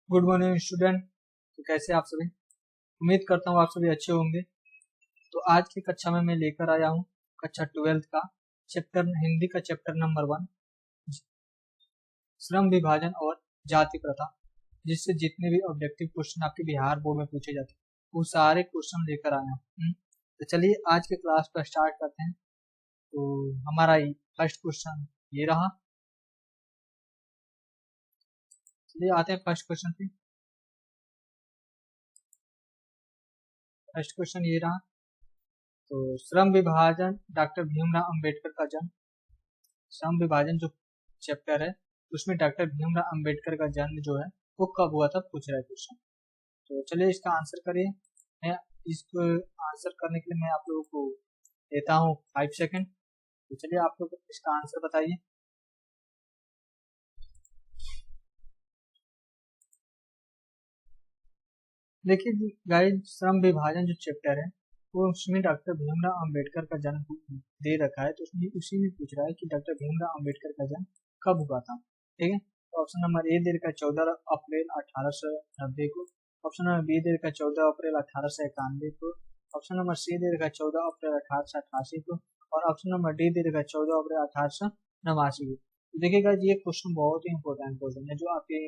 Good morning student. तो कैसे आप सभी? उम्मीद करता हूँ आप सभी अच्छे होंगे। तो आज की कक्षा में मैं लेकर आया हूँ कक्षा 12th का चैप्टर हिंदी का चैप्टर नंबर 1 श्रम विभाजन और जाति प्रथा, जिससे जितने भी ऑब्जेक्टिव क्वेश्चन आपके बिहार बोर्ड में पूछे जाते हैं वो सारे क्वेश्चन लेकर आया हूँ। तो चलिए आज के क्लास को स्टार्ट करते हैं। तो हमारा फर्स्ट क्वेश्चन ये रहा। चलिए आते हैं फर्स्ट क्वेश्चन पे। फर्स्ट क्वेश्चन ये रहा। तो श्रम विभाजन डॉक्टर भीमराव अंबेडकर का जन्म। श्रम विभाजन जो चैप्टर है उसमें डॉक्टर भीमराव अंबेडकर का जन्म जो है वो कब हुआ था पूछ रहा है क्वेश्चन। तो चलिए इसका आंसर करिए। मैं इसको आंसर करने के लिए मैं आप लोगों को देता हूँ 5 सेकंड। तो चलिए आप लोग इसका आंसर बताइए। देखिए गाइस, श्रम विभाजन जो चैप्टर है वो उसमें डॉक्टर भीमराव अंबेडकर का जन्म दे रखा है। तो उसमें उसी में पूछ रहा है कि डॉक्टर भीमराव अंबेडकर का जन्म कब हुआ था। ठीक है, तो ऑप्शन नंबर ए दे रखा है 14 अप्रैल 1890 को। ऑप्शन नंबर बी दे रखा है 14 अप्रैल 1891 को। ऑप्शन नंबर सी दे रखा है 14 अप्रैल 1888 को। और ऑप्शन नंबर डी दे रखा है 14 अप्रैल 1889 को। तो देखिएगा ये क्वेश्चन बहुत ही इंपॉर्टेंट क्वेश्चन है जो आपके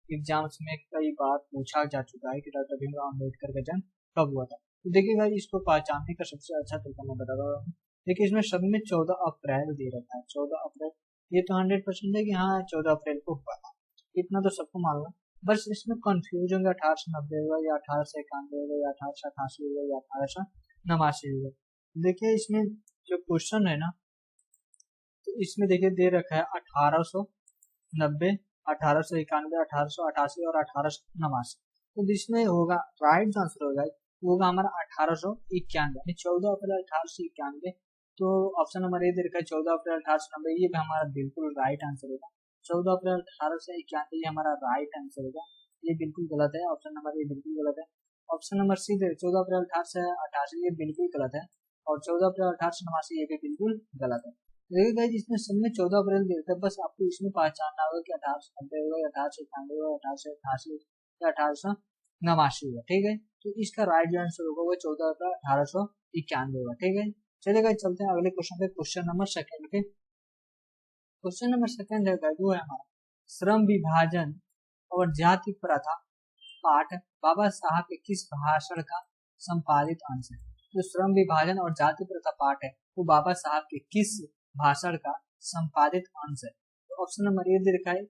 एग्जाम्स में कई बार पूछा जा चुका है कि डॉक्टर भीमराव अम्बेडकर का जन्म कब हुआ था। तो देखिएगा इसको पहचानने का सबसे अच्छा तरीका मैं बता रहा हूँ। देखिए इसमें सब में 14 अप्रैल दे रखा है। 14 अप्रैल ये तो 100% है कि हाँ 14 अप्रैल को हुआ था, इतना तो सबको मालूम है। बस इसमें कंफ्यूज होंगे 1890 होगा या 1891 होगा या 1888 होगा या 1889 होगा। देखिए इसमें जो क्वेश्चन है ना, तो इसमें देखिए दे रखा है 1890, 1891, 1888 और 1889। तो जिसमें होगा राइट आंसर होगा वो होगा हमारा 1891, 14 अप्रैल 1891। तो ऑप्शन नंबर ए दे रखा है 14 अप्रैल 1890, ये भी हमारा बिल्कुल राइट आंसर होगा। 14 अप्रैल 1891 ये हमारा राइट आंसर होगा। ये बिल्कुल गलत है, ऑप्शन नंबर ए बिल्कुल गलत है। ऑप्शन नंबर सी दे 14 अप्रैल 1888 ये बिल्कुल गलत है। और 14 अप्रैल 1889 ये भी बिल्कुल गलत है। देखिए गाइस इसमें सब में 14 अप्रैल देता है, बस आपको इसमें पहचानना होगा कि 1890 होगा या 1891 होगा, 1888 या 1889 होगा। ठीक है, तो इसका राइट जो आंसर होगा वो 14 अप्रैल 1891 होगा। ठीक है, चलिए गाइस चलते हैं अगले क्वेश्चन पे। क्वेश्चन नंबर सेकंड पे। क्वेश्चन नंबर सेकंड है वो है हमारा श्रम विभाजन और जाति प्रथा पाठ बाबा साहब के किस भाषण का संपादित अंश है। जो श्रम विभाजन और जाति प्रथा पाठ है वो बाबा साहब के किस भाषण का संपादित अंश है। तो ऑप्शन नंबर ए दे रखा है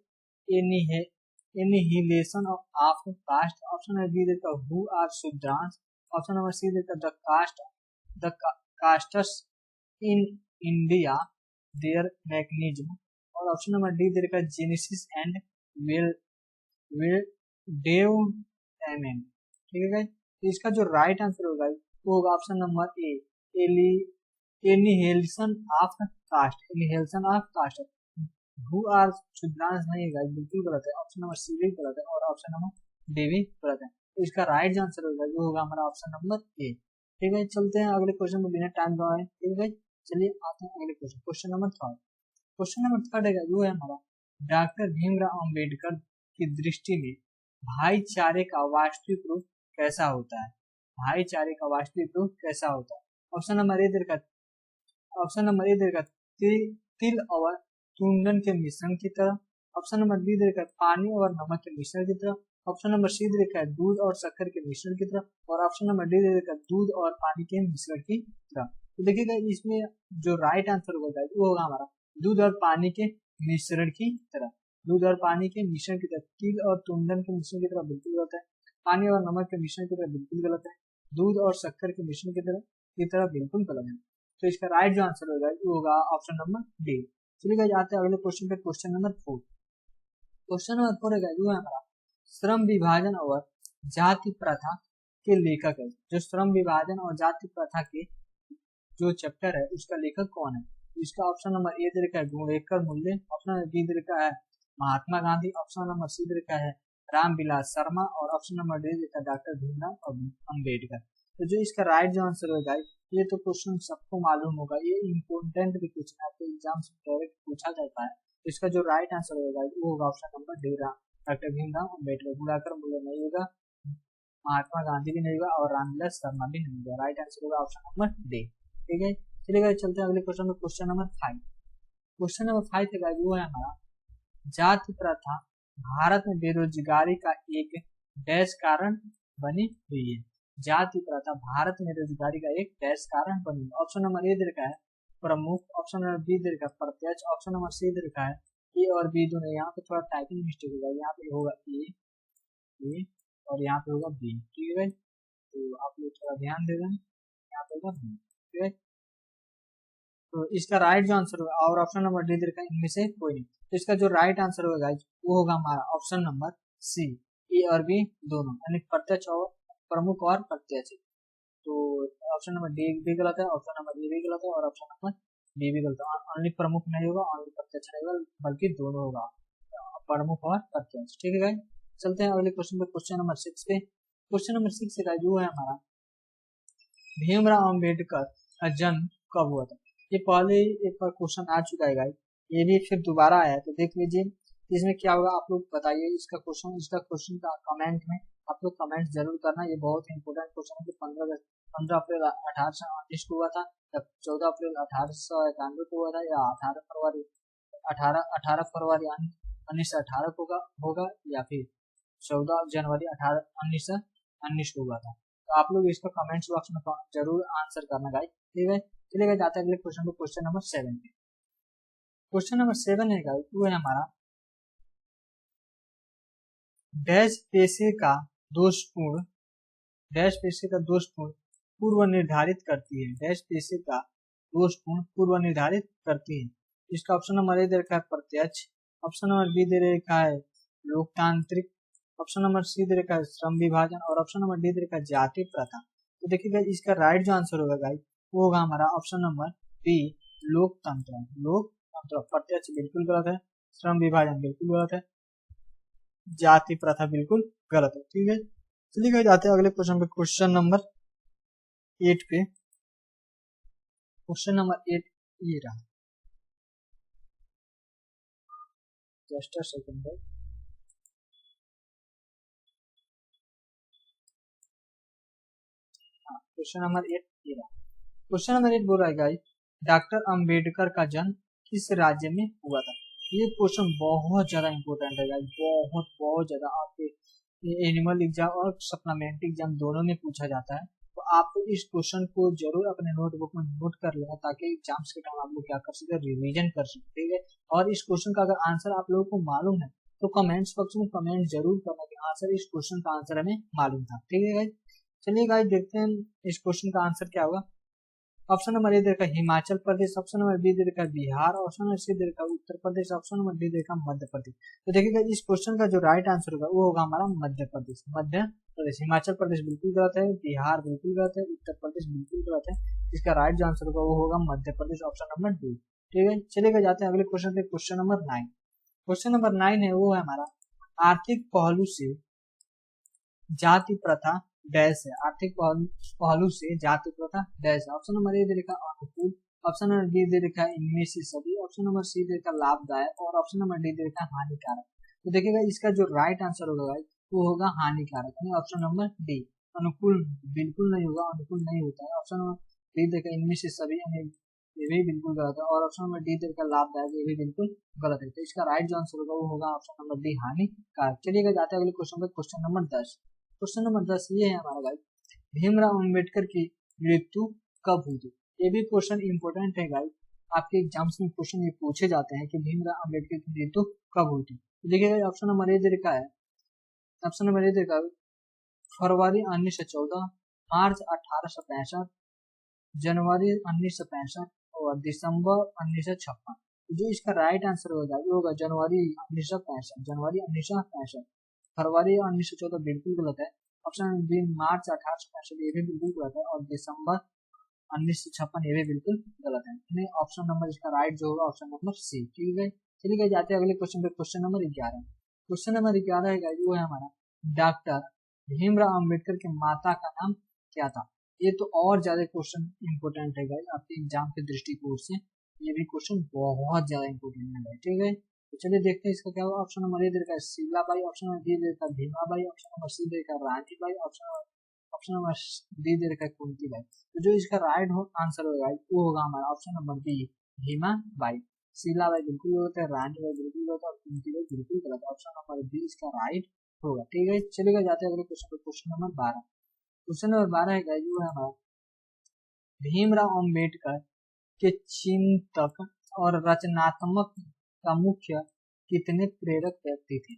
annihilation of caste. Option number B दे रखा है who are Shudras. Option number C दे रखा the castes in India their mechanism. और ऑप्शन नंबर डी दे रखा है जेनेसिस एंड विल विल डेव एमएन। ठीक है गाइस, तो इसका जो राइट आंसर होगा वो होगा option number A annihilation of caste. Annihilation of caste who are Shudras नहीं है गाइस, बिल्कुल गलत है। ऑप्शन नंबर सी भी गलत है और ऑप्शन नंबर डी भी गलत है। तो इसका राइट जो आंसर होगा वो होगा हमारा ऑप्शन नंबर ए। ठीक है, चलते हैं अगले क्वेश्चन में बिना टाइम गवाए। ठीक है, चलिए आते हैं अगले question. Question number third. Question number third है वो है हमारा डॉक्टर भीमराव अंबेडकर की दृष्टि में भाईचारे का वास्तविक रूप कैसा होता है। भाईचारे का वास्तविक रूप कैसा होता है। ऑप्शन नंबर ए दे ऑप्शन नंबर ए दे रखा तिल और चूंदन के मिश्रण की तरह। ऑप्शन नंबर बी दे रखा है पानी और नमक के मिश्रण की तरह। ऑप्शन नंबर सी दे रखा है दूध और शक्कर के मिश्रण की तरह। और ऑप्शन नंबर डी दे रखा है दूध और पानी के मिश्रण की तरह। तो देखिएगा इसमें जो राइट आंसर होगा वो होगा हमारा दूध और पानी के मिश्रण की तरह। दूध और पानी के मिश्रण की तरह। तिल और चूंदन के मिश्रण की तरह बिल्कुल गलत है। पानी और नमक के मिश्रण की तरह बिल्कुल गलत है। दूध और शक्कर के मिश्रण की तरह बिल्कुल गलत है। तो इसका राइट जो आंसर होगा वो होगा ऑप्शन नंबर डी। चलिए जाते हैं अगले क्वेश्चन पे। Question number 4। क्वेश्चन नंबर 4 है वो है हमारा श्रम विभाजन और जाति प्रथा के लेखक है। जो श्रम विभाजन और जाति प्रथा के जो चैप्टर है उसका लेखक कौन है। इसका ऑप्शन नंबर ए दे रखा है गुणेकर मूल्य। ऑप्शन नंबर बी दे रखा है महात्मा गांधी। ऑप्शन नंबर सी दे रखा है रामविलास शर्मा। और ऑप्शन नंबर डी दे रखा है डॉक्टर भीमराव अम्बेडकर। तो जो इसका राइट जो आंसर होगा ये तो क्वेश्चन सबको मालूम होगा, ये इम्पोर्टेंट भी क्वेश्चन आपके एग्जाम से डायरेक्ट पूछा जाता है। तो इसका जो राइट आंसर होगा वो होगा option number D doctor Bhimrao Ambedkar, बुलाकर बोले नहीं होगा, महात्मा गांधी भी नहीं होगा और रामविलास शर्मा भी नहीं होगा। राइट आंसर होगा ऑप्शन नंबर डी। ठीक है, चलिए चलते हैं अगले क्वेश्चन में। Question number 5। क्वेश्चन नंबर 5 है वो है हमारा, जाति प्रथा भारत में बेरोजगारी का एक डैश कारण बनी हुई है। जाति प्रथा भारत में बेरोजगारी का एक डैश कारण बनी हुई है। ऑप्शन नंबर ए दे रखा है प्रमुख, ऑप्शन नंबर बी दे रखा है प्रत्यक्ष, ऑप्शन नंबर सी दे रखा है ए और बी दोनों। यहाँ पे थोड़ा टाइपिंग मिस्टेक होगा, यहाँ पे होगा ए और यहाँ पे होगा बी। ठीक है, तो आप लोग थोड़ा ध्यान दे दें, यहाँ पे होगा बी। ठीक है, तो इसका राइट जो आंसर होगा, और ऑप्शन नंबर डी दे रखा है इनमें से कोई नहीं, तो इसका जो राइट आंसर होगा वो होगा हमारा ऑप्शन नंबर सी, ए और बी दोनों, यानी प्रत्यक्ष और प्रमुख और प्रत्यक्ष। तो ऑप्शन नंबर डी भी गलत है, ऑप्शन नंबर ए भी गलत है और ऑप्शन नंबर बी भी गलत है। ओनली प्रमुख नहीं होगा, ओनली प्रत्यक्ष नहीं होगा, बल्कि दोनों होगा, प्रमुख और प्रत्यक्ष। ठीक है गाइस, चलते हैं अगले क्वेश्चन पे, क्वेश्चन नंबर 6 पे। क्वेश्चन नंबर 6 का जो है हमारा, भीमराव अम्बेडकर का जन्म कब हुआ था। ये पहले एक बार क्वेश्चन आ चुका है गाइस, ये भी फिर दोबारा आया, तो देख लीजिए इसमें क्या होगा, आप लोग बताइए इसका क्वेश्चन का कमेंट में आप लोग कमेंट जरूर करना। ये बहुत ही इंपॉर्टेंट क्वेश्चन है। 15 अप्रैल 1819 को हुआ था, या 14 अप्रैल 1891 को हुआ था, या 18 फरवरी 1918 को होगा, या फिर 14 जनवरी 1919 को हुआ था। तो आप लोग इसका कमेंट्स बॉक्स में जरूर आंसर करना गाइस। ठीक है, चलिए जाते हैं अगले क्वेश्चन पे, क्वेश्चन नंबर 7 पे। क्वेश्चन नंबर 7 है गाइस, वो है हमारा, डैश पेशे का दोषपूर्ण पूर्व निर्धारित करती है। डैश पेशे का दोषपूर्ण पूर्व निर्धारित करती है। इसका ऑप्शन नंबर ए दे रखा है प्रत्यक्ष, ऑप्शन नंबर बी दे रखा है लोकतांत्रिक, ऑप्शन नंबर सी दे रखा है श्रम विभाजन और ऑप्शन नंबर डी दे रखा है जाति प्रथा। तो देखिए इसका राइट जो आंसर होगा गाइस वो होगा हमारा ऑप्शन नंबर बी लोकतंत्र। प्रत्यक्ष बिल्कुल गलत है, श्रम विभाजन बिल्कुल गलत है, जाति प्रथा बिल्कुल गलत है। ठीक है, चलिए जाते हैं अगले क्वेश्चन पे, क्वेश्चन नंबर 8 पे। क्वेश्चन नंबर 8 ये रहा, just a second. Question number 8 ये रहा। क्वेश्चन नंबर 8 बोल रहा है गाइस, डॉक्टर अंबेडकर का जन्म किस राज्य में हुआ था। ये क्वेश्चन बहुत ज्यादा इंपॉर्टेंट है गाइस, बहुत ज्यादा। आपके एनिमल एग्जाम और सप्लीमेंट्री एग्जाम दोनों में पूछा जाता है, तो आप इस क्वेश्चन को जरूर अपने नोटबुक में नोट कर लेना, ताकि एग्जाम्स के टाइम आप लोग क्या कर सके, रिवीजन कर सके। ठीक है, और इस क्वेश्चन का अगर आंसर आप लोगों को मालूम है तो कमेंट्स बॉक्स में कमेंट जरूर करना कि आंसर इस क्वेश्चन का आंसर हमें मालूम था। ठीक है गाइस, चलिए गाइस देखते हैं इस क्वेश्चन का आंसर क्या होगा। ऑप्शन नंबर ए दे रखा है Himachal Pradesh, option number B दे रखा है बिहार, ऑप्शन नंबर सी दे रखा है Uttar Pradesh, option number D दे रखा है मध्य प्रदेश। तो देखिएगा इस क्वेश्चन का जो राइट आंसर होगा वो होगा हमारा मध्य प्रदेश। हिमाचल प्रदेश बिल्कुल गलत है, बिहार बिल्कुल गलत है, उत्तर प्रदेश बिल्कुल गलत है। इसका राइट जो आंसर होगा वो होगा Madhya Pradesh, option number D. ठीक है, चलिए जाते हैं अगले क्वेश्चन पे, क्वेश्चन नंबर 9। क्वेश्चन नंबर 9 है वो है हमारा, आर्थिक पहलू से जाति प्रथा डैश है। आर्थिक पहलू से जाति प्रथा डैश है। ऑप्शन नंबर ए दे रखा अनुकूल, ऑप्शन नंबर बी दे रखा इनमें से सभी, ऑप्शन नंबर सी दे रखा लाभदायक और ऑप्शन नंबर डी दे रखा हानिकारक। तो देखिएगा इसका जो राइट आंसर होगा वो होगा हानिकारक, यानी ऑप्शन नंबर डी। अनुकूल बिल्कुल नहीं होगा, अनुकूल नहीं होता है। ऑप्शन नंबर बी देखा इनमें से सभी, ये भी बिल्कुल गलत है और ऑप्शन नंबर डी देखा लाभदायक, ये भी बिल्कुल गलत है। तो इसका राइट जो आंसर होगा वो होगा ऑप्शन नंबर डी हानिकारक। चलिएगा जाते हैं अगले क्वेश्चन पर, क्वेश्चन नंबर 10। क्वेश्चन नंबर 10 ये है हमारा गाइस, भीमराव अम्बेडकर की मृत्यु कब हुई थी। ये भी क्वेश्चन इंपॉर्टेंट है गाइस, आपके एग्जाम्स में क्वेश्चन ये पूछे जाते हैं कि भीमराव अम्बेडकर की मृत्यु कब हुई थी। तो देखिएगा ऑप्शन नंबर ए दे रखा है, ऑप्शन नंबर ए दे रखा है फरवरी 1914, मार्च 1865, जनवरी 1965 और दिसंबर 1956। जो इसका राइट आंसर होगा वो होगा जनवरी 1965, जनवरी 1965। फरवरी 1914 बिल्कुल गलत है, ऑप्शन बी मार्च 1865 ये भी बिल्कुल गलत है और दिसंबर 1956 ये भी बिल्कुल गलत है। ऑप्शन नंबर इसका राइट जो होगा ऑप्शन नंबर सी। ठीक है, चलिए जाते हैं अगले क्वेश्चन पे, क्वेश्चन नंबर 11। क्वेश्चन नंबर 11 है वो है हमारा, डॉक्टर भीमराव अम्बेडकर के माता का नाम क्या था। ये तो और ज्यादा क्वेश्चन इंपोर्टेंट है गाइस आपके एग्जाम के दृष्टिकोण से, ये भी क्वेश्चन बहुत ज्यादा इंपोर्टेंट है। ठीक है, तो चलिए देखते हैं इसका क्या होगा। ऑप्शन नंबर ए दे रखा है शीलाबाई, ऑप्शन नंबर बी दे रखा है भीमाबाई, ऑप्शन नंबर सी दे रखा है रानीबाई, ऑप्शन नंबर डी दे रखा है कुंतीबाई। तो जो इसका राइट आंसर होगा वो होगा हमारा option number B Bhimabai. Shilabai बिल्कुल गलत है, रानीबाई बिल्कुल गलत है और कुंतीबाई बिल्कुल गलत है। ऑप्शन नंबर बी इसका राइट होगा। ठीक है, चलिएगा जाते हैं अगले क्वेश्चन पर। क्वेश्चन नंबर 12, क्वेश्चन नंबर 12 है जो है हमारा भीमराव अम्बेडकर के चिंतक और रचनात्मक का मुख्य कितने प्रेरक व्यक्ति थे?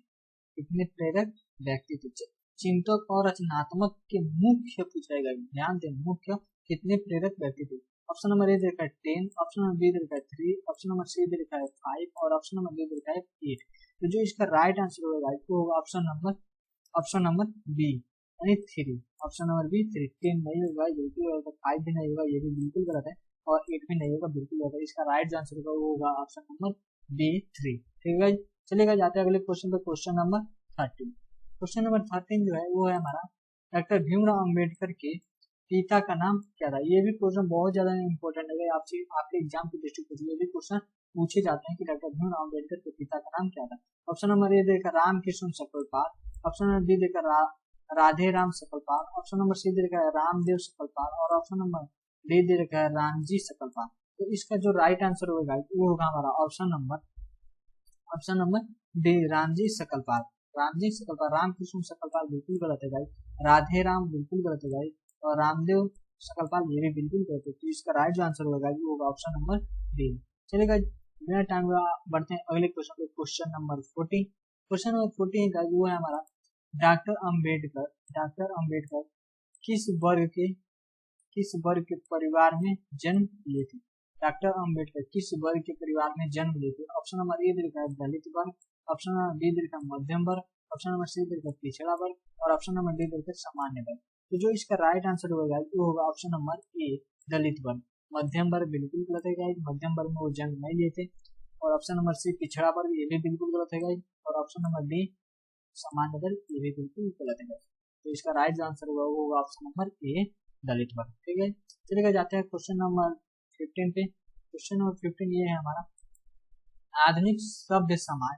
कितने प्रेरक व्यक्ति थे? चिंतक और रचनात्मक के मुख्य पूछा गया, ध्यान दें मुख्य कितने प्रेरक व्यक्ति थे। ऑप्शन नंबर ए दे रखा है 10, ऑप्शन नंबर बी दे रखा है 3, ऑप्शन नंबर सी दे रखा है 5 और ऑप्शन नंबर डी दे रखा है 8। तो जो इसका राइट आंसर होगा वो होगा ऑप्शन नंबर बी यानी 3। Option number B 3। 10 नहीं होगा, बिल्कुल होगा, 5 भी नहीं होगा, ये भी बिल्कुल गलत है और 8 भी नहीं होगा, बिल्कुल गलत है। इसका राइट आंसर होगा वो होगा ऑप्शन नंबर बी 3। ठीक है, चलिएगा जाते हैं अगले क्वेश्चन पर। क्वेश्चन नंबर 13, क्वेश्चन नंबर 13 जो है वो है हमारा डॉक्टर भीमराव अम्बेडकर के पिता का नाम क्या था? ये भी क्वेश्चन बहुत ज्यादा इंपॉर्टेंट है, आपके एग्जाम की दृष्टि से ये भी क्वेश्चन पूछे जाते हैं कि डॉक्टर भीमराव अम्बेडकर के पिता का नाम क्या था। ऑप्शन नंबर ए देखा Ramkrishna Sakalpal, option number B देखा Radhe Ram Sakalpal, option number C दे रखा है रामदेव सकलपाल और ऑप्शन नंबर डी दे रखा है रामजी सकलपाल। तो इसका जो राइट आंसर होगा वो होगा हमारा option number D Ramji Sakalpal. Ramji Sakalpal, Ramkrishna Sakalpal बिल्कुल गलत है भाई, राधे राम बिल्कुल गलत है भाई और रामदेव सकलपाल ये भी बिल्कुल गलत है। तो इसका राइट जो आंसर होगा वो होगा ऑप्शन नंबर डी। चलेगा बिना टाइम बढ़ते हैं अगले क्वेश्चन पे। क्वेश्चन नंबर 14, क्वेश्चन नंबर 14 का वो है हमारा डॉक्टर अम्बेडकर किस वर्ग के परिवार में जन्म लिए थे? डॉक्टर अम्बेडकर किस वर्ग के परिवार में जन्म लिए थे? ऑप्शन नंबर ए दे रखा है दलित वर्ग, ऑप्शन नंबर बी दे रखा है मध्यम वर्ग, ऑप्शन नंबर सी दे रखा है पिछड़ा वर्ग और ऑप्शन नंबर डी दे रखा है सामान्य वर्ग। तो जो इसका राइट आंसर होगा वो होगा ऑप्शन नंबर ए दलित वर्ग। मध्यम वर्ग बिल्कुल गलत है गाइस, मध्यम वर्ग में वो जन्म नहीं लिए थे और ऑप्शन नंबर सी पिछड़ा वर्ग ये भी बिल्कुल गलत है गाइस और ऑप्शन नंबर डी सामान्य वर्ग ये भी बिल्कुल गलत है गाइस। तो इसका राइट आंसर होगा वो होगा ऑप्शन नंबर ए दलित वर्ग। ठीक है, चलिए जाते हैं क्वेश्चन नंबर 15 पे। क्वेश्चन नंबर 15 ये है हमारा आधुनिक सभ्य समाज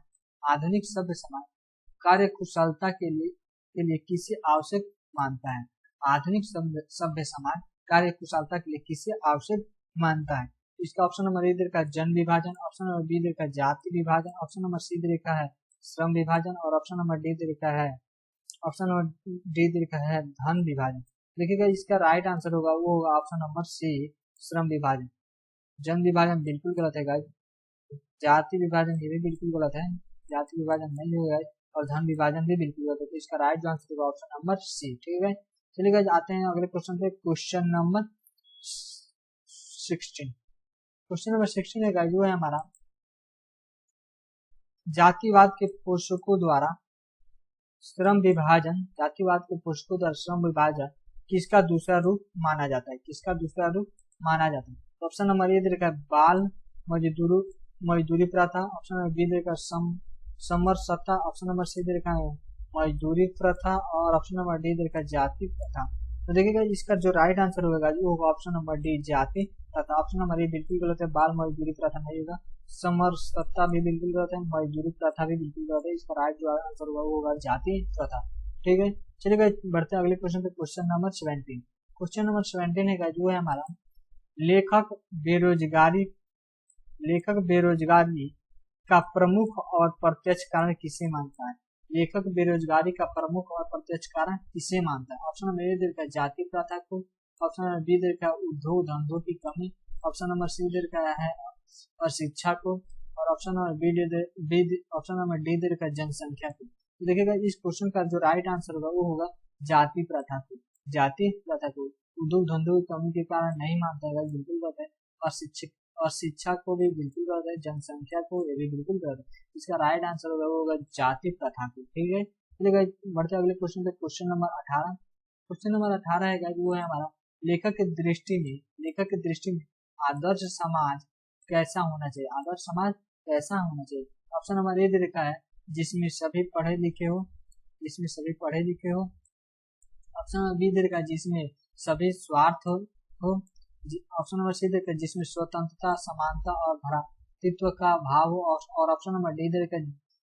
कार्य कुशलता के लिए किसे आवश्यक मानता है? आधुनिक सभ्य समाज कार्य कुशलता के लिए किसे आवश्यक मानता है? इसका ऑप्शन नंबर ए दे रखा है जन विभाजन, ऑप्शन नंबर बी दे रखा है जाति विभाजन, ऑप्शन नंबर सी दे रखा है श्रम विभाजन और ऑप्शन नंबर डी दे रखा है धन विभाजन। देखिएगा इसका राइट आंसर होगा वो होगा ऑप्शन नंबर सी श्रम विभाजन। जन विभाजन बिल्कुल गलत है गाइस, जाति विभाजन ये भी बिल्कुल गलत है, जाति विभाजन नहीं होगा और धन विभाजन भी बिल्कुल गलत है। तो इसका राइट आंसर होगा ऑप्शन नंबर सी। ठीक है, चलिए गाइस आते हैं अगले क्वेश्चन पे। क्वेश्चन नंबर 16, क्वेश्चन नंबर 16 है गाइस वो है हमारा जातिवाद के पोषकों द्वारा श्रम विभाजन किसका दूसरा रूप माना जाता है? किसका दूसरा रूप माना जाता है? तो ऑप्शन नंबर ए दे रखा है बाल मजदूरी प्रथा, ऑप्शन नंबर बी दे रखा है समरसता, ऑप्शन नंबर सी दे रखा है मजदूरी प्रथा और ऑप्शन नंबर डी दे रखा है जाति प्रथा। तो देखिएगा इसका जो राइट आंसर होगा वो होगा ऑप्शन नंबर डी जाति प्रथा। ऑप्शन नंबर ए बिल्कुल गलत है, बाल मजदूरी प्रथा नहीं होगा, समरसता भी बिल्कुल गलत है, मजदूरी प्रथा भी बिल्कुल गलत है। इसका राइट जो आंसर होगा वो होगा जाति प्रथा। ठीक है, चलिए बढ़ते हैं अगले क्वेश्चन पे। क्वेश्चन नंबर 17, क्वेश्चन नंबर 17 है जो है हमारा लेखक बेरोजगारी का प्रमुख और प्रत्यक्ष कारण किसे मानता है? लेखक बेरोजगारी का प्रमुख और प्रत्यक्ष कारण किसे मानता है? ऑप्शन नंबर ए दे रखा है जाति प्रथा को, ऑप्शन नंबर बी दे रखा है उद्योग धंधों की कमी, ऑप्शन नंबर सी दे रखा है और शिक्षा को और ऑप्शन नंबर डी दे रखा है जनसंख्या को। तो देखिएगा इस क्वेश्चन का जो राइट आंसर होगा वो होगा जाति प्रथा को उद्योग धंधों की कमी के कारण नहीं मानता है, बिल्कुल गलत है और शिक्षा को भी बिल्कुल गलत है, जनसंख्या को ये भी बिल्कुल गलत है। इसका राइट आंसर होगा वो होगा जाति प्रथा को। ठीक है, चलिए बढ़ते अगले क्वेश्चन पे। क्वेश्चन नंबर 18, क्वेश्चन नंबर 18 है वो है हमारा लेखक की दृष्टि में आदर्श समाज कैसा होना चाहिए? आदर्श समाज कैसा होना चाहिए? ऑप्शन नंबर ए दे रखा है जिसमें सभी पढ़े लिखे हो, ऑप्शन नंबर बी दे रखा है जिसमें सभी स्वार्थ हो, ऑप्शन नंबर सी दे रखा है जिसमें स्वतंत्रता समानता और भ्रातृत्व का भाव हो, और ऑप्शन नंबर डी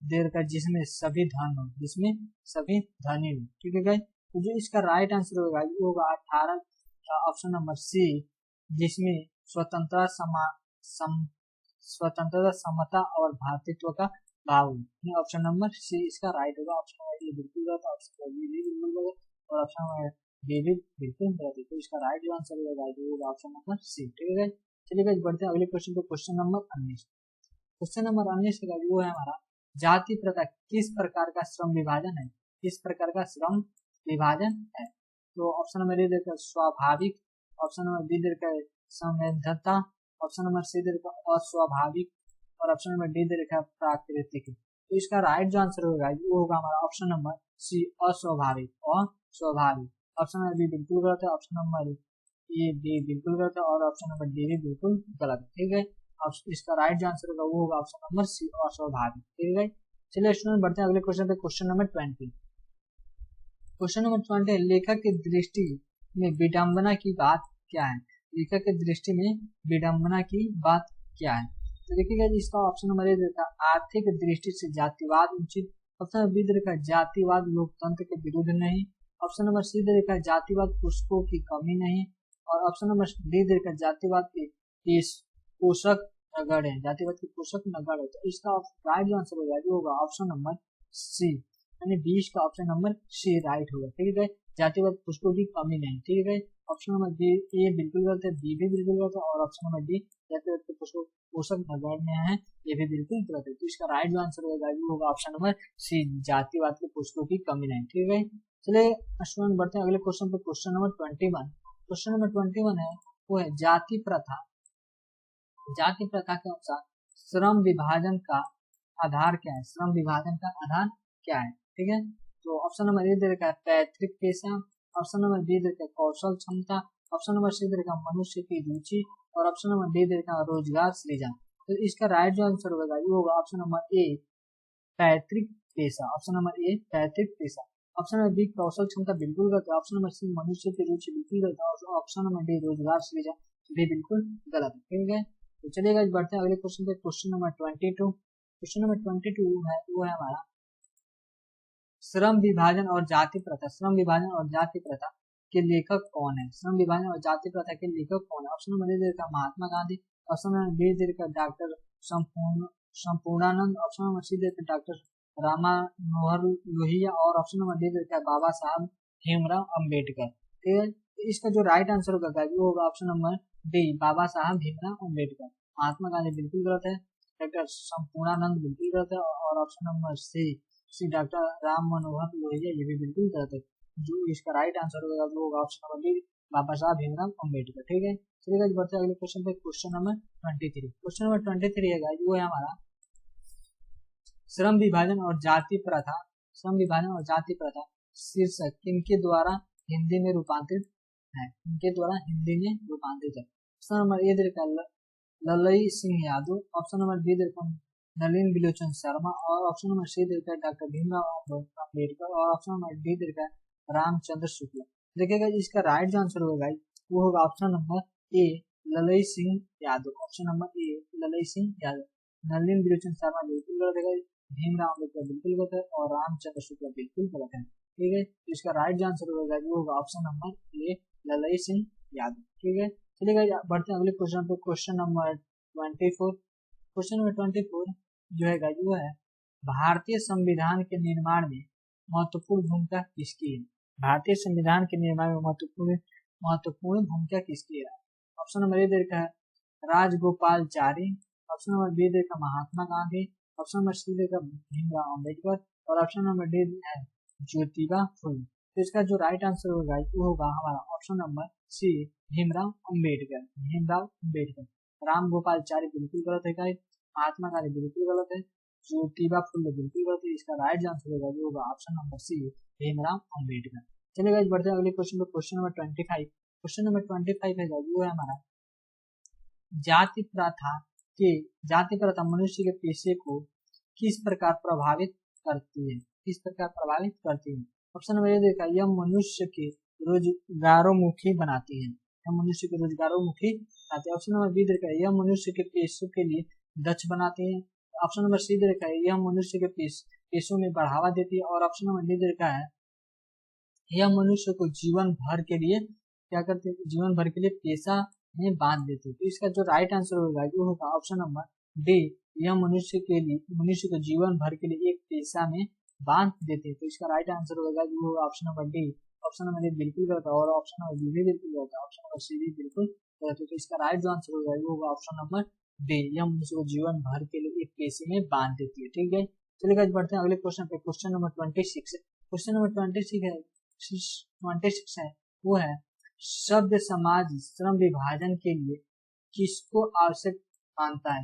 देर का जिसमें सभी धन हो, जिसमें सभी धनी हो। ठीक है गाइस, तो जो इसका राइट आंसर होगा वो होगा 18 का ऑप्शन नंबर सी, जिसमें स्वतंत्रता स्वतंत्रता समता और भ्रातृत्व का भाव है। ऑप्शन नंबर सी इसका राइट होगा। ऑप्शन नंबर ए बिल्कुल गलत, ऑप्शन नंबर बी भी बिल्कुल गलत और ऑप्शन नंबर डी भी बिल्कुल गलत है। तो इसका राइट जो आंसर होगा ऑप्शन नंबर सी। ठीक है, चलिए गाइस बढ़ते हैं अगले क्वेश्चन पे। क्वेश्चन नंबर 19, क्वेश्चन नंबर 19 का वो है हमारा, जाति प्रथा किस प्रकार का श्रम विभाजन है? किस प्रकार का श्रम विभाजन है? तो ऑप्शन नंबर ए देकर स्वाभाविक, ऑप्शन नंबर बी देकर संबद्धता, ऑप्शन नंबर सी देकर अस्वाभाविक और ऑप्शन नंबर डी देकर प्राकृतिक। तो इसका राइट जो आंसर होगा वो होगा हमारा ऑप्शन नंबर सी अस्वाभाविक और स्वाभाविक। ऑप्शन नंबर बी बिल्कुल गलत है, ऑप्शन नंबर ए बी बिल्कुल गलत है और ऑप्शन नंबर डी भी बिल्कुल गलत है। ठीक है, इसका राइट जो आंसर होगा वो होगा ऑप्शन नंबर सी अस्वाभाविक। ठीक है, चलिए स्टूडेंट बढ़ते हैं अगले क्वेश्चन पे। क्वेश्चन नंबर 20, क्वेश्चन नंबर 20, लेखक की दृष्टि में विडंबना की बात क्या है? लेखक की दृष्टि में विडंबना की बात क्या है? तो देखिएगा इसका ऑप्शन नंबर ए देता आर्थिक दृष्टि से जातिवाद उचित, ऑप्शन नंबर बी देता जातिवाद लोकतंत्र के विरुद्ध नहीं, ऑप्शन नंबर सी देता जातिवाद पुस्तकों की कमी नहीं और ऑप्शन नंबर डी देता जातिवाद के पोषक नगड़ है, जातिवाद के पोषक नगड़ है। तो इसका राइट जो आंसर होगा वो होगा ऑप्शन नंबर सी, यानी 20 का ऑप्शन नंबर सी राइट होगा। ठीक है, जातिवाद पुस्तकों की कमी नहीं। ठीक है, ऑप्शन नंबर बी ए बिल्कुल गलत है, बी भी बिल्कुल गलत है और ऑप्शन नंबर डी जातिवाद के पोषक नगण्य है, ये भी बिल्कुल गलत है। तो इसका राइट जो आंसर होगा वो होगा ऑप्शन नंबर सी, जातिवाद के पुस्तकों की कमी नहीं। ठीक है, चलिए स्टूडेंट बढ़ते हैं अगले क्वेश्चन पे। क्वेश्चन नंबर 21, क्वेश्चन नंबर 21 है वो है जाति प्रथा। जाति प्रथा के अनुसार श्रम विभाजन का आधार क्या है? श्रम विभाजन का आधार क्या है? ठीक है, तो ऑप्शन नंबर ए दे रखा है पैतृक पेशा, ऑप्शन नंबर बी दे रखा है कौशल क्षमता, ऑप्शन नंबर सी दे रखा है मनुष्य की रुचि और ऑप्शन नंबर डी दे रखा है रोजगार सृजन। तो इसका राइट जो आंसर होगा वो होगा ऑप्शन नंबर ए पैतृक पेशा, ऑप्शन नंबर ए पैतृक पेशा, ऑप्शन नंबर बी कौशल क्षमता बिल्कुल गलत है, ऑप्शन नंबर सी मनुष्य की रुचि बिल्कुल गलत है और ऑप्शन नंबर डी रोजगार सृजन भी बिल्कुल गलत है। ठीक है, तो चलिएगा बढ़ते हैं अगले क्वेश्चन पे। क्वेश्चन नंबर 22, क्वेश्चन नंबर 22 है वो है हमारा श्रम विभाजन और जाति प्रथा। श्रम विभाजन और जाति प्रथा के लेखक कौन है? श्रम विभाजन और जाति प्रथा के लेखक कौन है? ऑप्शन नंबर ए देकर Mahatma Gandhi, option number B देकर doctor Sampurnanand, option number C देकर डॉक्टर राम मनोहर लोहिया और ऑप्शन नंबर डी देकर बाबा साहब भीमराव अम्बेडकर। ठीक है, इसका जो राइट आंसर होगा वो होगा ऑप्शन नंबर डी बाबा साहब भीमराव अम्बेडकर। महात्मा गांधी बिल्कुल गलत है, डॉक्टर संपूर्णानंद बिल्कुल गलत है और option number C doctor Ram Manohar Lohia ये भी बिल्कुल गलत है। जो इसका राइट आंसर होगा वो होगा ऑप्शन नंबर बी बाबा साहब भीमराव अम्बेडकर। ठीक है, चलिए बढ़ते हैं अगले क्वेश्चन पे। क्वेश्चन नंबर 23, क्वेश्चन नंबर 23 है वो है हमारा श्रम विभाजन और जाति प्रथा। श्रम विभाजन और जाति प्रथा शीर्षक किनके द्वारा हिंदी में रूपांतरित है? इनके द्वारा हिंदी में रूपांतरित है। ऑप्शन नंबर ए देकर Lalai Singh Yadav, option number B देकर नलिन बिलोचन शर्मा और ऑप्शन नंबर सी देकर डॉक्टर भीमराव अम्बेडकर और ऑप्शन नंबर डी देकर रामचंद्र शुक्ला। देखिएगा इसका राइट जो आंसर होगा वो होगा option number A Lalai Singh Yadav, option number A Lalai Singh Yadav. Nalin Bilochan Sharma बिल्कुल गलत है, भीमराव अम्बेडकर बिल्कुल गलत है और रामचंद्र शुक्ला बिल्कुल गलत है। ठीक है, इसका राइट जो आंसर होगा वो होगा option number A Lalai Singh Yadav. ठीक है, चलिए बढ़ते हैं अगले क्वेश्चन पे। क्वेश्चन नंबर 24, क्वेश्चन नंबर 24 जो है वो है भारतीय संविधान के निर्माण में महत्वपूर्ण भूमिका किसकी है? भारतीय संविधान के निर्माण में महत्वपूर्ण भूमिका किसकी है? ऑप्शन नंबर ए देखा है राजगोपालचारी, ऑप्शन नंबर बी देखा महात्मा गांधी, ऑप्शन नंबर सी देखा भीमराव अम्बेडकर और ऑप्शन नंबर डी है ज्योतिबा फुले। तो इसका जो राइट आंसर होगा वो होगा हमारा option number C Bhimrao Ambedkar. Bhimrao Ambedkar. Ram Gopalchari बिल्कुल गलत है गाइस, महात्मा गांधी बिल्कुल गलत है, ज्योतिबा फुले बिल्कुल गलत है। इसका राइट आंसर होगा वो होगा option number C Bhimrao Ambedkar. चलिए गाइस बढ़ते हैं अगले क्वेश्चन पे। क्वेश्चन नंबर 25, क्वेश्चन नंबर 25 है वो है हमारा जाति प्रथा मनुष्य के पेशे को किस प्रकार प्रभावित करती है? किस प्रकार प्रभावित करती है? ऑप्शन नंबर ए देखा यह मनुष्य के रोजगारोन्मुखी बनाती है, यह मनुष्य के रोजगारोन्मुखी बनाती है। ऑप्शन नंबर बी देखा यह मनुष्य के पेशों के लिए दक्ष बनाती है। ऑप्शन नंबर सी दे रखा है यह मनुष्य के पेशों में बढ़ावा देती है। और ऑप्शन नंबर डी दे रखा है यह मनुष्य को जीवन भर के लिए क्या करते हैं, जीवन भर के लिए पेशा में बांध देते हैं। तो इसका जो राइट आंसर होगा वो होगा ऑप्शन नंबर डी, यह मनुष्य को जीवन भर के लिए एक पेशा में बांध देते हैं। तो इसका राइट आंसर होगा वो होगा option number D. Option number D बिल्कुल गलत है और ऑप्शन नंबर बी भी बिल्कुल गलत है, ऑप्शन नंबर सी भी बिल्कुल गलत है। तो इसका राइट जो आंसर होगा वो होगा ऑप्शन नंबर डी, यह मनुष्य को जीवन भर के लिए एक पेशे में बांध देती है। ठीक है, चलिए गाइस बढ़ते हैं अगले क्वेश्चन पे। क्वेश्चन नंबर 26 क्वेश्चन नंबर 26 है वो है शब्द समाज श्रम विभाजन के लिए किसको आवश्यक मानता है।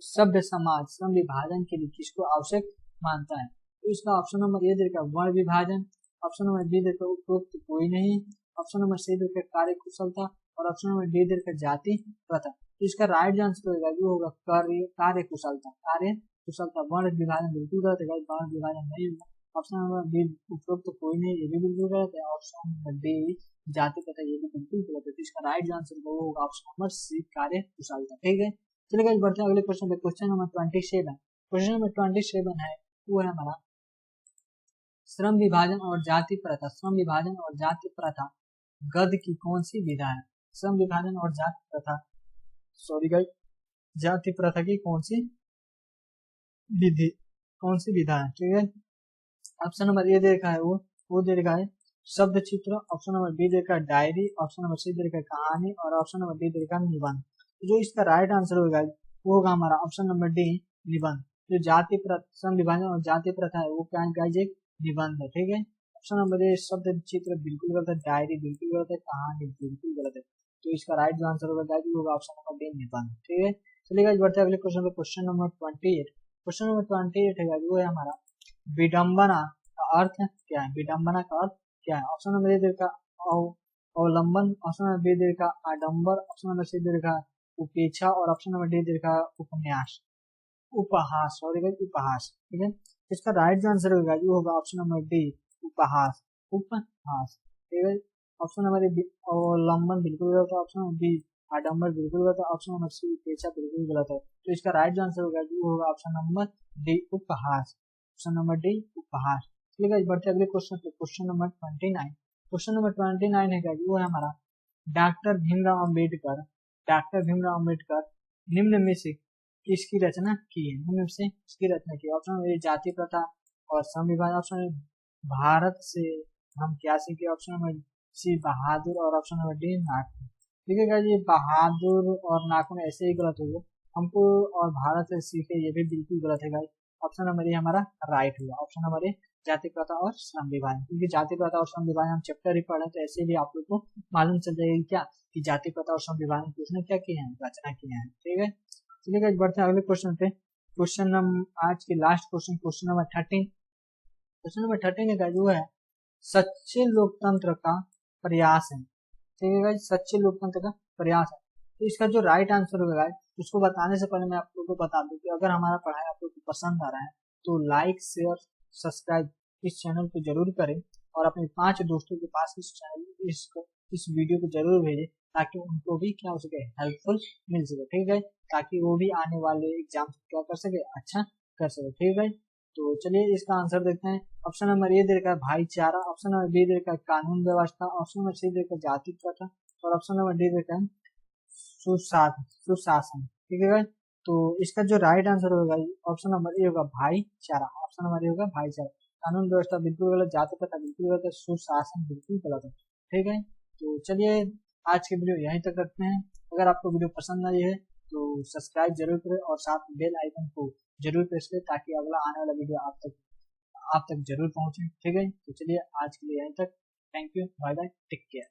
शब्द समाज श्रम विभाजन के लिए किसको आवश्यक मानता है। तो इसका ऑप्शन नंबर ए देखा वर्ण विभाजन, ऑप्शन नंबर बी देखा उपरोक्त कोई नहीं, ऑप्शन नंबर सी देखा कार्य कुशलता और ऑप्शन नंबर डी देखा जाति प्रथा। तो इसका राइट आंसर होगा वो होगा कार्य कुशलता। वर्ण विभाजन बिल्कुल गलत है, वर्ण विभाजन नहीं होगा। ऑप्शन नंबर बी उपरोक्त तो कोई नहीं, ये भी बिल्कुल गलत है। ऑप्शन नंबर डी जाति प्रथा, ये भी बिल्कुल गलत है। तो इसका राइट आंसर वो होगा ऑप्शन नंबर सी कार्य कुशलता। ठीक है, चलिए गाइस बढ़ते हैं अगले क्वेश्चन पे। क्वेश्चन नंबर 27 क्वेश्चन नंबर 27 है वो है हमारा श्रम विभाजन और जाति प्रथा। श्रम विभाजन और जाति प्रथा गद्य की कौन सी विधा है। श्रम विभाजन और जाति प्रथा जाति प्रथा की कौन सी विधा है। ठीक है, ऑप्शन नंबर ए दे रखा है वो दे रखा है शब्द चित्र, ऑप्शन नंबर बी दे रखा है डायरी, ऑप्शन नंबर सी दे रखा है कहानी और ऑप्शन नंबर डी दे रखा है निबंध। जो इसका राइट आंसर होगा वो होगा हमारा ऑप्शन नंबर डी निबंध। जो जाति प्रथा श्रम विभाजन और जाति प्रथा है वो क्या है, एक निबंध है। ठीक है, ऑप्शन नंबर ए शब्द चित्र बिल्कुल गलत है, डायरी बिल्कुल गलत है, कहानी बिल्कुल गलत है। तो इसका राइट जो आंसर होगा ऑप्शन नंबर डी निबंध। ठीक है, चलिए गाइस बढ़ते हैं अगले क्वेश्चन पे। क्वेश्चन नंबर 28 क्वेश्चन नंबर 28 है वो है हमारा विडंबना का अर्थ क्या है। विडंबना का अर्थ क्या है। ऑप्शन नंबर ए देखा अवलंबन, ऑप्शन नंबर बी देखा आडंबर, ऑप्शन नंबर सी देखा उपेक्षा और ऑप्शन नंबर डी देखा उपन्यास उपहास उपहास। ठीक है, इसका राइट आंसर होगा वो होगा ऑप्शन नंबर डी उपहास। ठीक है, ऑप्शन नंबर ए अवलंबन बिल्कुल गलत है, ऑप्शन नंबर बी आडंबर बिल्कुल गलत है, ऑप्शन नंबर सी उपेक्षा बिल्कुल गलत है। तो इसका राइट आंसर होगा वो होगा ऑप्शन नंबर डी उपहास। ऑप्शन नंबर डी उपहास। चलिए गाइस बढ़ते हैं अगले क्वेश्चन पे। क्वेश्चन नंबर 29 क्वेश्चन नंबर 29 है वो है हमारा डॉक्टर भीमराव अम्बेडकर निम्न में से किसकी रचना की है। निम्न से किसकी रचना की। ऑप्शन नंबर जाति प्रथा और श्रम विभाजन, ऑप्शन भारत से हम क्या सीखे, ऑप्शन नंबर सी बहादुर और ऑप्शन नंबर डी नाखून। ठीक है गाइस, ये बहादुर और नाखून ऐसे ही गलत होगा, हमको और भारत से सीखे ये भी बिल्कुल गलत है गाइस। ऑप्शन नंबर ए हमारा राइट होगा, ऑप्शन नंबर ए जाति प्रथा और श्रम विभाजन। क्योंकि जाति प्रथा और श्रम विभाजन हम चैप्टर ही पढ़े तो ऐसे भी आप लोग को मालूम चल जाएगा क्या कि जाति प्रथा और श्रम विभाजन की उसने क्या किया है, रचना किया है। ठीक है, चलिए गाइस बढ़ते हैं अगले क्वेश्चन पे। क्वेश्चन नंबर आज के last question number 13 question number 13 का जो है सच्चे लोकतंत्र का प्रयास है। ठीक है गाइस, सच्चे लोकतंत्र का प्रयास है। तो इसका जो राइट आंसर होगा गाइस उसको बताने से पहले मैं आप लोगों को बता दूं कि अगर हमारा पढ़ाई आप लोग को पसंद आ रहा है तो लाइक शेयर सब्सक्राइब इस चैनल को जरूर करें और अपने 5 दोस्तों के पास इस वीडियो को जरूर भेजें ताकि उनको भी क्या हो सके, हेल्पफुल मिल सके। ठीक है, ताकि वो भी आने वाले एग्जाम क्या कर सके, अच्छा कर सके। ठीक है, तो चलिए इसका आंसर देखते हैं। ऑप्शन नंबर ए दे रखा है भाईचारा, ऑप्शन नंबर बी दे रखा है कानून व्यवस्था, ऑप्शन नंबर सी दे रखा है जाति प्रथा और ऑप्शन नंबर डी दे रखा है सुशासन। ठीक है, तो इसका जो राइट आंसर होगा ऑप्शन नंबर ए होगा भाईचारा। ऑप्शन नंबर ए होगा भाईचारा। कानून व्यवस्था बिल्कुल गलत, जाति प्रथा बिल्कुल गलत है, सुशासन बिल्कुल गलत है। ठीक है, तो चलिए आज के वीडियो यहीं तक रखते हैं। अगर आपको वीडियो पसंद आई है तो सब्सक्राइब जरूर करें और साथ बेल आइकन को जरूर प्रेस करें ताकि अगला आने वाला वीडियो आप तक जरूर पहुंचे। ठीक है, तो चलिए आज के लिए यहीं तक। Thank you, bye bye, take care.